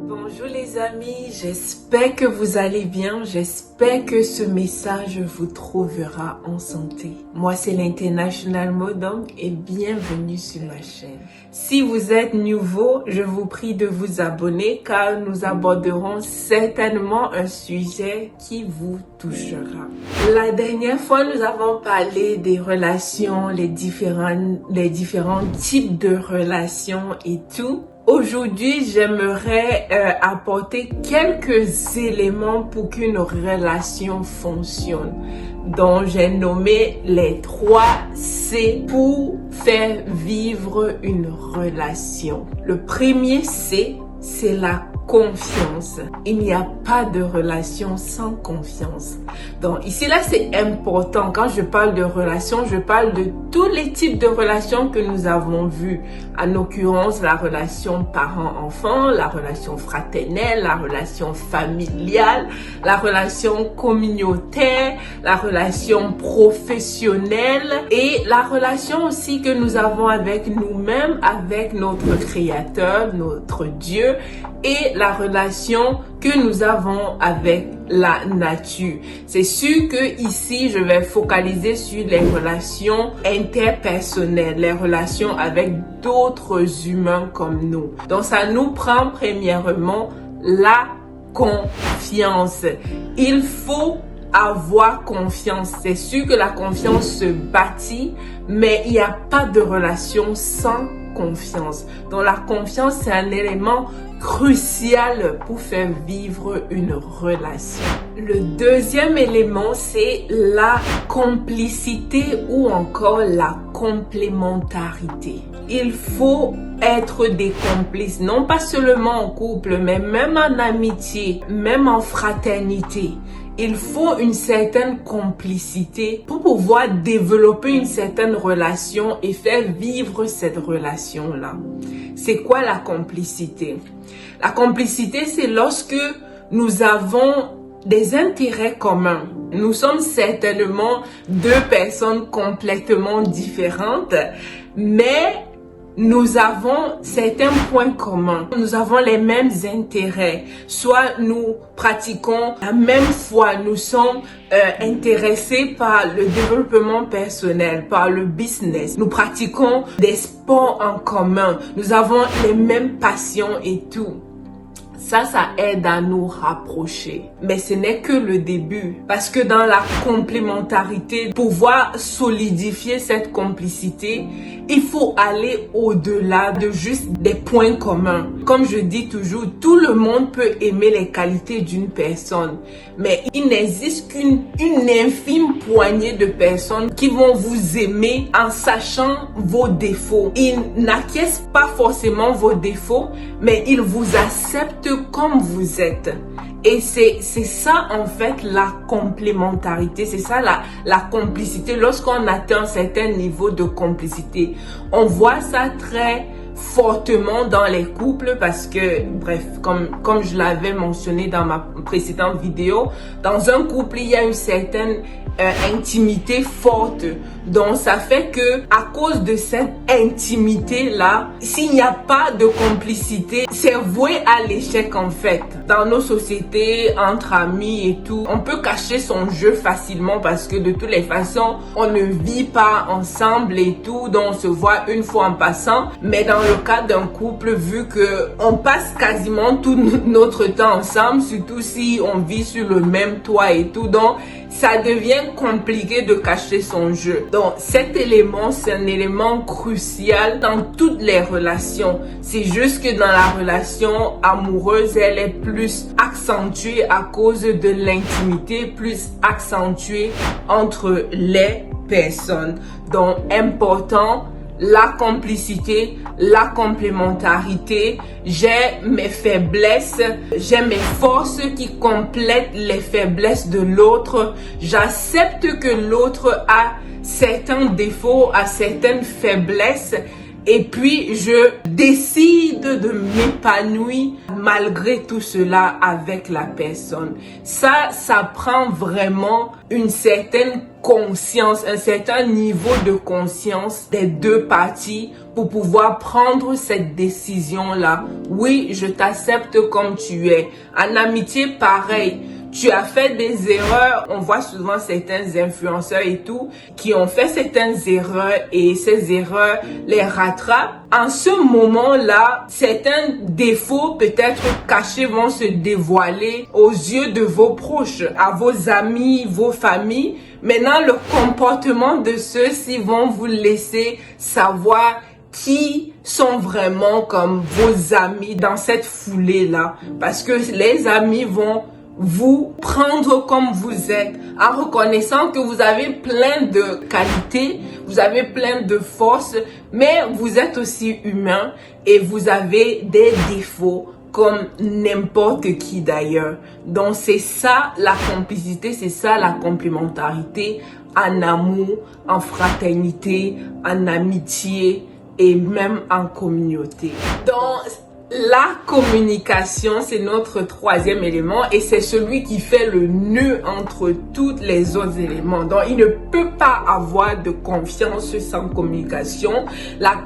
Bonjour les amis, j'espère que vous allez bien, j'espère que ce message vous trouvera en santé. Moi c'est l'International Modom et bienvenue sur ma chaîne. Si vous êtes nouveau, je vous prie de vous abonner car nous aborderons certainement un sujet qui vous touchera. La dernière fois, nous avons parlé des relations, les différents types de relations et tout. Aujourd'hui, j'aimerais apporter quelques éléments pour qu'une relation fonctionne, dont j'ai nommé les 3 C pour faire vivre une relation. Le premier C, c'est la confiance. Il n'y a pas de relation sans confiance. Donc ici là c'est important. Quand je parle de relation, je parle de tous les types de relations que nous avons vus. En l'occurrence, la relation parent-enfant, la relation fraternelle, la relation familiale, la relation communautaire, la relation professionnelle et la relation aussi que nous avons avec nous-mêmes, avec notre Créateur, notre Dieu, et la relation que nous avons avec la nature. C'est sûr que ici, je vais focaliser sur les relations interpersonnelles, les relations avec d'autres humains comme nous. Donc, ça nous prend premièrement la confiance. Il faut avoir confiance. C'est sûr que la confiance se bâtit, mais il n'y a pas de relation sans confiance. Donc la confiance, c'est un élément crucial pour faire vivre une relation. Le deuxième élément, c'est la complicité ou encore la complémentarité. Il faut être des complices, non pas seulement en couple, mais même en amitié, même en fraternité. Il faut une certaine complicité pour pouvoir développer une certaine relation et faire vivre cette relation-là. C'est quoi la complicité? La complicité, c'est lorsque nous avons des intérêts communs. Nous sommes certainement 2 personnes complètement différentes, mais nous avons certains points communs. Nous avons les mêmes intérêts. Soit nous pratiquons la même foi. Nous sommes intéressés par le développement personnel, par le business. Nous pratiquons des sports en commun. Nous avons les mêmes passions et tout. Ça aide à nous rapprocher. Mais ce n'est que le début. Parce que dans la complémentarité, pour pouvoir solidifier cette complicité, il faut aller au-delà de juste des points communs. Comme je dis toujours, tout le monde peut aimer les qualités d'une personne. Mais il n'existe qu'une infime poignée de personnes qui vont vous aimer en sachant vos défauts. Ils n'acquiescent pas forcément vos défauts, mais ils vous acceptent comme vous êtes. Et c'est ça en fait la complémentarité, c'est ça la complicité. Lorsqu'on atteint un certain niveau de complicité, on voit ça très fortement dans les couples parce que, bref, comme je l'avais mentionné dans ma précédente vidéo, dans un couple, il y a une certaine intimité forte. Donc, ça fait que à cause de cette intimité-là, s'il n'y a pas de complicité, c'est voué à l'échec en fait. Dans nos sociétés, entre amis et tout, on peut cacher son jeu facilement parce que de toutes les façons, on ne vit pas ensemble et tout, donc on se voit une fois en passant. Mais dans le cas d'un couple, vu que on passe quasiment tout notre temps ensemble, surtout si on vit sur le même toit et tout, donc ça devient compliqué de cacher son jeu. Donc cet élément, c'est un élément crucial dans toutes les relations. C'est juste que dans la relation amoureuse, elle est plus accentuée à cause de l'intimité, plus accentuée entre les personnes. Donc important, la complicité, la complémentarité. J'ai mes faiblesses, j'ai mes forces qui complètent les faiblesses de l'autre. J'accepte que l'autre a certains défauts, a certaines faiblesses et puis je décide de m'épanouir malgré tout cela avec la personne. Ça prend vraiment une certaine conscience, un certain niveau de conscience des deux parties pour pouvoir prendre cette décision-là. Oui, je t'accepte comme tu es. En amitié, pareil. Tu as fait des erreurs. On voit souvent certains influenceurs et tout qui ont fait certaines erreurs et ces erreurs les rattrapent. En ce moment-là, certains défauts peut-être cachés vont se dévoiler aux yeux de vos proches, à vos amis, vos familles. Maintenant, le comportement de ceux-ci vont vous laisser savoir qui sont vraiment comme vos amis dans cette foulée-là. Parce que les amis vont vous prendre comme vous êtes en reconnaissant que vous avez plein de qualités, vous avez plein de forces, mais vous êtes aussi humain et vous avez des défauts comme n'importe qui d'ailleurs. Donc c'est ça la complicité, c'est ça la complémentarité en amour, en fraternité, en amitié et même en communauté. Donc la communication, c'est notre troisième élément et c'est celui qui fait le nœud entre tous les autres éléments. Donc, il ne peut pas avoir de confiance sans communication. La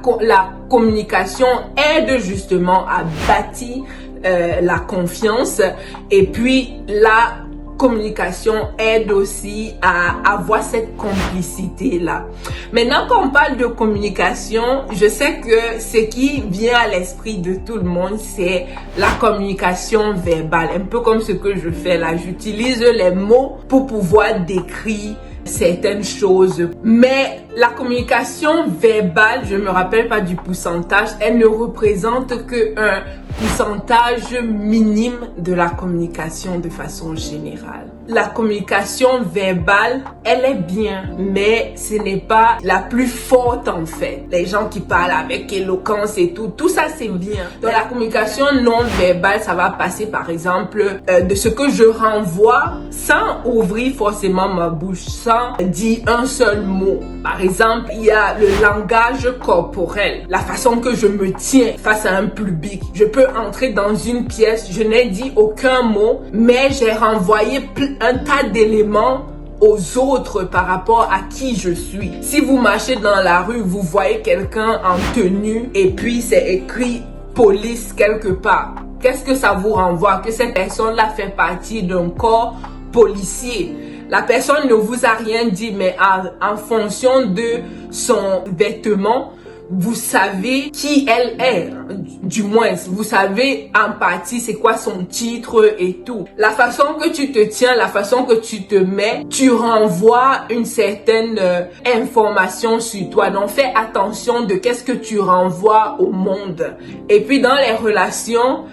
communication aide justement à bâtir la confiance et puis la communication aide aussi à avoir cette complicité-là. Maintenant qu'on parle de communication, je sais que ce qui vient à l'esprit de tout le monde, c'est la communication verbale. Un peu comme ce que je fais là. J'utilise les mots pour pouvoir décrire certaines choses. Mais la communication verbale, je me rappelle pas du pourcentage, elle ne représente qu'un pourcentage minime de la communication de façon générale. La communication verbale, elle est bien, mais ce n'est pas la plus forte en fait. Les gens qui parlent avec éloquence et tout ça c'est bien. Dans la communication non verbale, ça va passer par exemple de ce que je renvoie sans ouvrir forcément ma bouche, sans dire un seul mot. Par exemple, il y a le langage corporel, la façon que je me tiens face à un public. Je peux entrer dans une pièce, je n'ai dit aucun mot, mais j'ai renvoyé un tas d'éléments aux autres par rapport à qui je suis. Si vous marchez dans la rue, vous voyez quelqu'un en tenue et puis c'est écrit police quelque part. Qu'est-ce que ça vous renvoie? Que cette personne-là fait partie d'un corps policier. La personne ne vous a rien dit, mais en fonction de son vêtement, vous savez qui elle est, du moins, vous savez en partie c'est quoi son titre et tout. La façon que tu te tiens, la façon que tu te mets, tu renvoies une certaine information sur toi. Donc fais attention de qu'est-ce que tu renvoies au monde. Et puis dans les relations,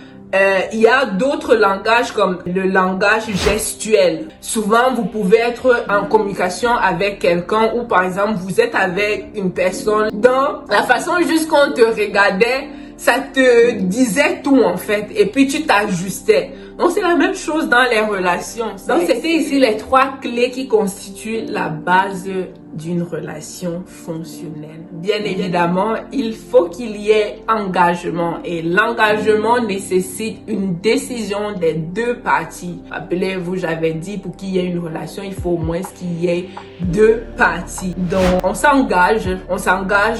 il y a d'autres langages comme le langage gestuel. Souvent, vous pouvez être en communication avec quelqu'un ou par exemple, vous êtes avec une personne. Dans la façon juste qu'on te regardait, ça te disait tout en fait. Et puis, tu t'ajustais. Donc, c'est la même chose dans les relations. Donc, c'était ici les trois clés qui constituent la base d'une relation fonctionnelle. Bien évidemment, il faut qu'il y ait engagement et l'engagement nécessite une décision des deux parties. Rappelez-vous, j'avais dit pour qu'il y ait une relation, il faut au moins qu'il y ait deux parties. Donc, on s'engage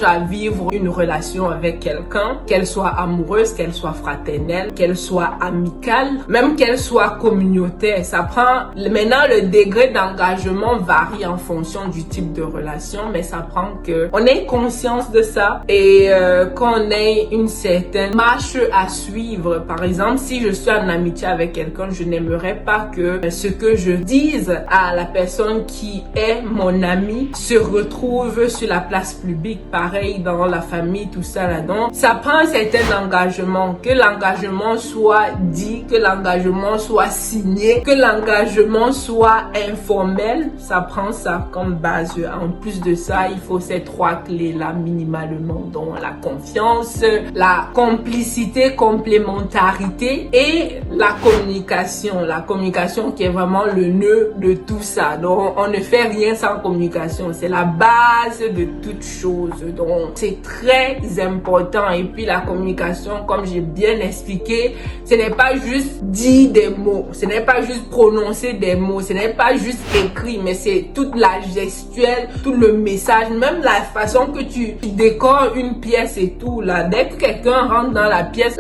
à vivre une relation avec quelqu'un, qu'elle soit amoureuse, qu'elle soit fraternelle, qu'elle soit amicale, même qu'elle soit communautaire. Ça prend, maintenant le degré d'engagement varie en fonction du type de relation, mais ça prend que on ait conscience de ça et qu'on ait une certaine marche à suivre. Par exemple, si je suis en amitié avec quelqu'un, je n'aimerais pas que ce que je dise à la personne qui est mon ami se retrouve sur la place publique. Pareil dans la famille, tout ça là-dedans. Ça prend un certain engagement, que l'engagement soit dit, que l'engagement soit signé, que l'engagement soit informel. Ça prend ça comme base en plus de ça, il faut ces 3 clés-là minimalement. Donc, la confiance, la complicité, complémentarité et la communication. La communication qui est vraiment le nœud de tout ça. Donc, on ne fait rien sans communication. C'est la base de toute chose. Donc, c'est très important. Et puis, la communication, comme j'ai bien expliqué, ce n'est pas juste dire des mots. Ce n'est pas juste prononcer des mots. Ce n'est pas juste écrit, mais c'est toute la gestuelle, tout le message, même la façon que tu décores une pièce et tout là. Dès que quelqu'un rentre dans la pièce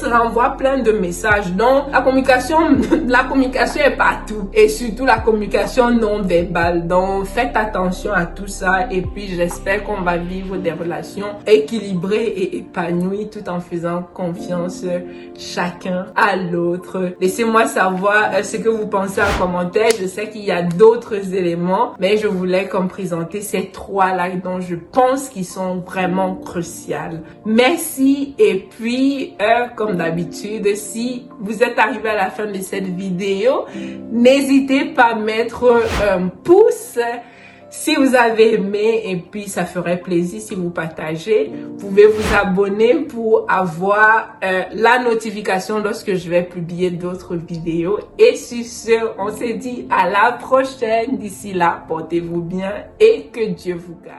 renvoie plein de messages. Donc, la communication est partout. Et surtout la communication non verbale. Donc, faites attention à tout ça. Et puis, j'espère qu'on va vivre des relations équilibrées et épanouies tout en faisant confiance chacun à l'autre. Laissez-moi savoir ce que vous pensez en commentaire. Je sais qu'il y a d'autres éléments, mais je voulais comme présenter ces 3-là dont je pense qu'ils sont vraiment cruciales. Merci. Et puis, comme d'habitude, si vous êtes arrivé à la fin de cette vidéo, n'hésitez pas à mettre un pouce si vous avez aimé, et puis ça ferait plaisir si vous partagez. Vous pouvez vous abonner pour avoir la notification lorsque je vais publier d'autres vidéos. Et sur ce, on se dit à la prochaine. D'ici là, portez-vous bien et que Dieu vous garde.